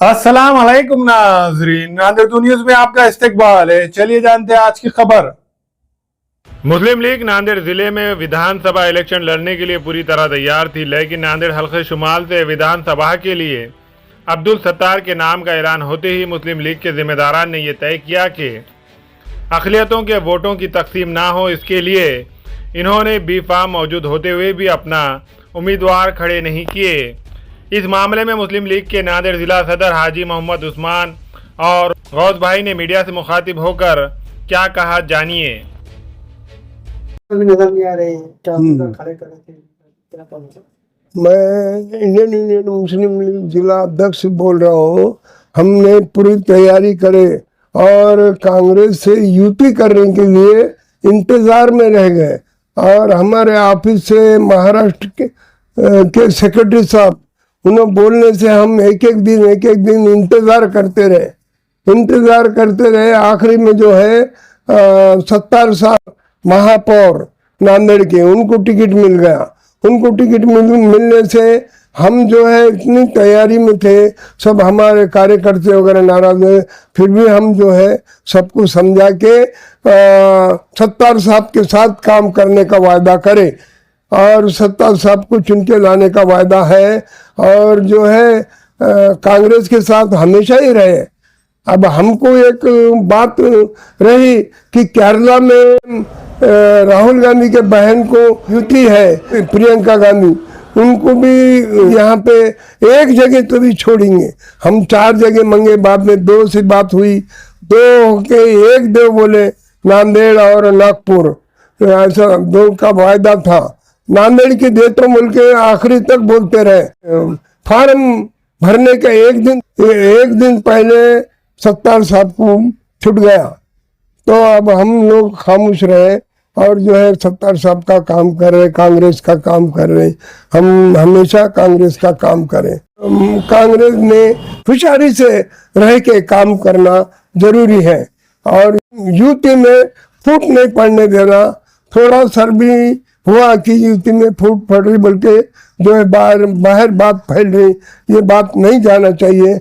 अस्सलाम वालेकुम नाजरीन, नांदेड़ न्यूज में आपका इस्तकबाल है। चलिए जानते हैं आज की खबर। मुस्लिम लीग नांदेड़ जिले में विधानसभा इलेक्शन लड़ने के लिए पूरी तरह तैयार थी, लेकिन नांदेड़ हल्के शुमाल से विधानसभा के लिए अब्दुल सत्तार के नाम का ऐलान होते ही मुस्लिम लीग के जिम्मेदारान ने यह तय किया कि अक़लियतों के वोटों की तकसीम ना हो। इसके लिए इन्होंने बी फार्म मौजूद होते हुए भी अपना उम्मीदवार खड़े नहीं किए। इस मामले में मुस्लिम लीग के नांदेड़ जिला सदर हाजी मोहम्मद उस्मान और गौस भाई ने मीडिया से मुखातिब होकर क्या कहा, जानिए। नजर नहीं आ रहे हैं, क्या खड़े करे थे, क्या कहा? मैं इंडियन मुस्लिम लीग जिला अध्यक्ष बोल रहा हूँ। हमने पूरी तैयारी करे और कांग्रेस से यूटी करने के लिए इंतजार में रह गए और हमारे ऑफिस से महाराष्ट्र के सेक्रेटरी साहब उन्हें बोलने से हम एक एक दिन इंतजार करते रहे। आखिरी में जो है सत्तार साहब महापौर नांदेड़ के, उनको टिकट मिल गया। उनको टिकट मिलने से हम जो है इतनी तैयारी में थे, सब हमारे कार्यकर्ता वगैरह नाराज हुए, फिर भी हम जो है सबको समझा के सत्तार साहब के साथ काम करने का वायदा करें और सत्तार साहब को चुन के लाने का वायदा है और जो है कांग्रेस के साथ हमेशा ही रहे। अब हमको एक बात रही कि केरला में राहुल गांधी के बहन को युति है प्रियंका गांधी, उनको भी यहाँ पे एक जगह तो भी छोड़ेंगे। हम 4 जगह मंगे, बाद में 2 से बात हुई, 2 होके 1 देव बोले, नांदेड़ और नागपुर, ऐसा 2 का वायदा था। नांदेड़ के देतो बोल के आखिरी तक बोलते रहे। फार्म भरने का एक दिन पहले सत्तार साहब को छूट गया, तो अब हम लोग खामोश रहे और जो है सत्तार साहब का काम कर रहे, कांग्रेस का काम कर रहे। हम हमेशा कांग्रेस का काम करें। कांग्रेस ने होशियारी से रह के काम करना जरूरी है और यूटी में फूट नहीं पड़ने देना। थोड़ा सर भी हुआ कि यूटी में फूट पड़ रही, बल्कि जो है बाहर बात फैल रही, ये बात नहीं जाना चाहिए।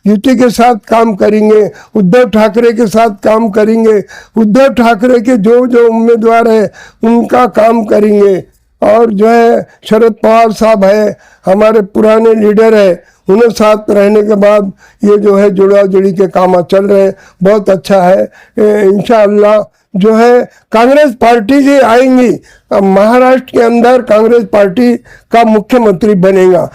यूटी के साथ काम करेंगे, उद्धव ठाकरे के साथ काम करेंगे, उद्धव ठाकरे के जो उम्मीदवार है उनका काम करेंगे और जो है शरद पवार साहब है, हमारे पुराने लीडर है, उन्हें साथ रहने के बाद ये जो है जुड़ा जुड़ी के काम चल रहे हैं, बहुत अच्छा है। इंशाअल्लाह जो है कांग्रेस पार्टी जी आएंगी, महाराष्ट्र के अंदर कांग्रेस पार्टी का मुख्यमंत्री बनेगा।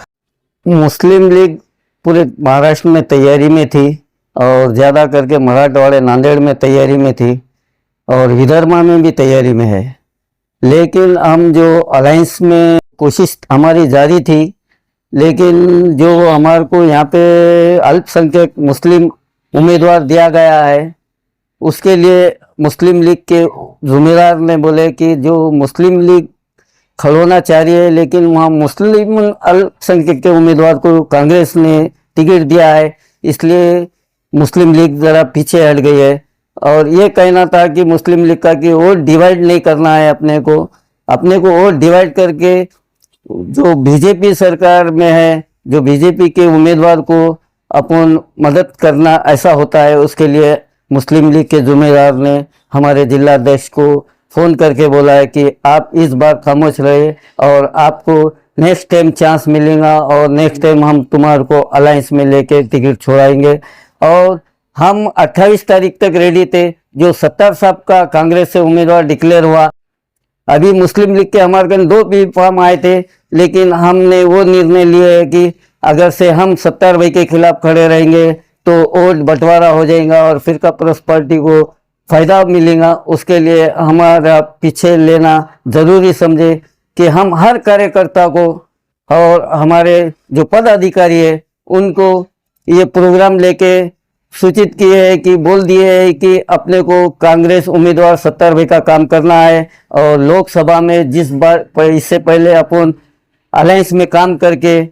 मुस्लिम लीग पूरे महाराष्ट्र में तैयारी में थी और ज़्यादा करके मराठवाड़े नांदेड़ में तैयारी में थी और विदर्भ में भी तैयारी में है। लेकिन हम जो अलायंस में कोशिश हमारी जारी थी, लेकिन जो हमारे को यहाँ पे अल्पसंख्यक मुस्लिम उम्मीदवार दिया गया है, उसके लिए मुस्लिम लीग के जुम्मेदार ने बोले कि जो मुस्लिम लीग खड़ोना चाह रही है, लेकिन वहाँ मुस्लिम अल्पसंख्यक के उम्मीदवार को कांग्रेस ने टिकट दिया है, इसलिए मुस्लिम लीग ज़रा पीछे हट गई है। और ये कहना था कि मुस्लिम लीग का कि वोट डिवाइड नहीं करना है, अपने को वोट डिवाइड करके जो बीजेपी सरकार में है, जो बीजेपी के उम्मीदवार को अपन मदद करना, ऐसा होता है। उसके लिए मुस्लिम लीग के जुम्मेदार ने हमारे जिला अध्यक्ष को फ़ोन करके बोला है कि आप इस बार खामोश रहे और आपको नेक्स्ट टाइम चांस मिलेगा और नेक्स्ट टाइम हम तुम्हारे को अलायंस में लेके टिकट छोड़ाएंगे। और हम 28 तारीख तक रेडी थे। जो सत्तार साहब का कांग्रेस से उम्मीदवार डिक्लेयर हुआ, अभी मुस्लिम लीग के हमारे कन 2 बी फॉर्म आए थे, लेकिन हमने वो निर्णय लिया है कि अगर से हम सत्तार भाई के खिलाफ खड़े रहेंगे तो वोट बंटवारा हो जाएगा और फिरका परस्त पार्टी को फायदा मिलेगा। उसके लिए हमारा पीछे लेना जरूरी समझे कि हम हर कार्यकर्ता को और हमारे जो पदाधिकारी है उनको ये प्रोग्राम लेके सूचित किए है कि बोल दिए है कि अपने को कांग्रेस उम्मीदवार सत्तार भाई का काम करना है। और लोकसभा में जिस बार इससे पहले अपन अलायंस में काम करके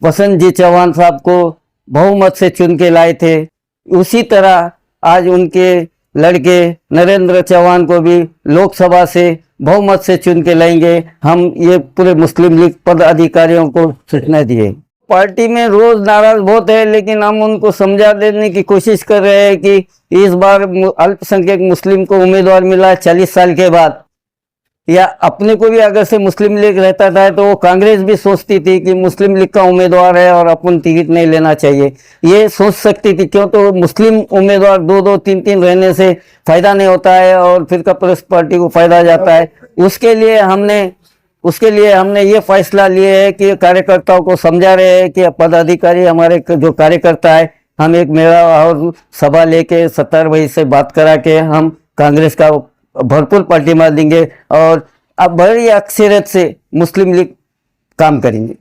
वसंत जी चौहान साहब को बहुमत से चुन के लाए थे, उसी तरह आज उनके लड़के नरेंद्र चौहान को भी लोकसभा से बहुमत से चुन के लाएंगे। हम ये पूरे मुस्लिम लीग पदाधिकारियों को सूचना दिए। पार्टी में रोज नाराज बहुत है, लेकिन हम उनको समझा देने की कोशिश कर रहे हैं कि इस बार अल्पसंख्यक मुस्लिम को उम्मीदवार मिला 40 साल के बाद, या अपने को भी अगर से मुस्लिम लीग रहता था तो वो कांग्रेस भी सोचती थी कि मुस्लिम लीग का उम्मीदवार है और अपन टिकट नहीं लेना चाहिए, ये सोच सकती थी। क्यों? तो मुस्लिम उम्मीदवार 2-2, 3-3 रहने से फायदा नहीं होता है और फिर पीपल्स पार्टी को फायदा जाता है। उसके लिए हमने ये फैसला लिए है कि कार्यकर्ताओं को समझा रहे हैं कि पदाधिकारी हमारे जो कार्यकर्ता है, हम एक मेला और सभा लेके 70 भाई से बात करा के हम कांग्रेस का भरपूर पार्टी मार देंगे और अब बड़ी अक्सरियत से मुस्लिम लीग काम करेंगे।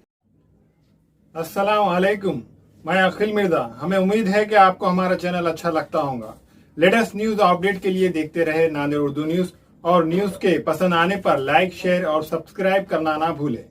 अस्सलाम वालेकुम, मैं अखिल मिर्जा। हमें उम्मीद है कि आपको हमारा चैनल अच्छा लगता होगा। लेटेस्ट न्यूज अपडेट के लिए देखते रहे नांदेड़ उर्दू न्यूज, और न्यूज के पसंद आने पर लाइक, शेयर और सब्सक्राइब करना ना भूलें।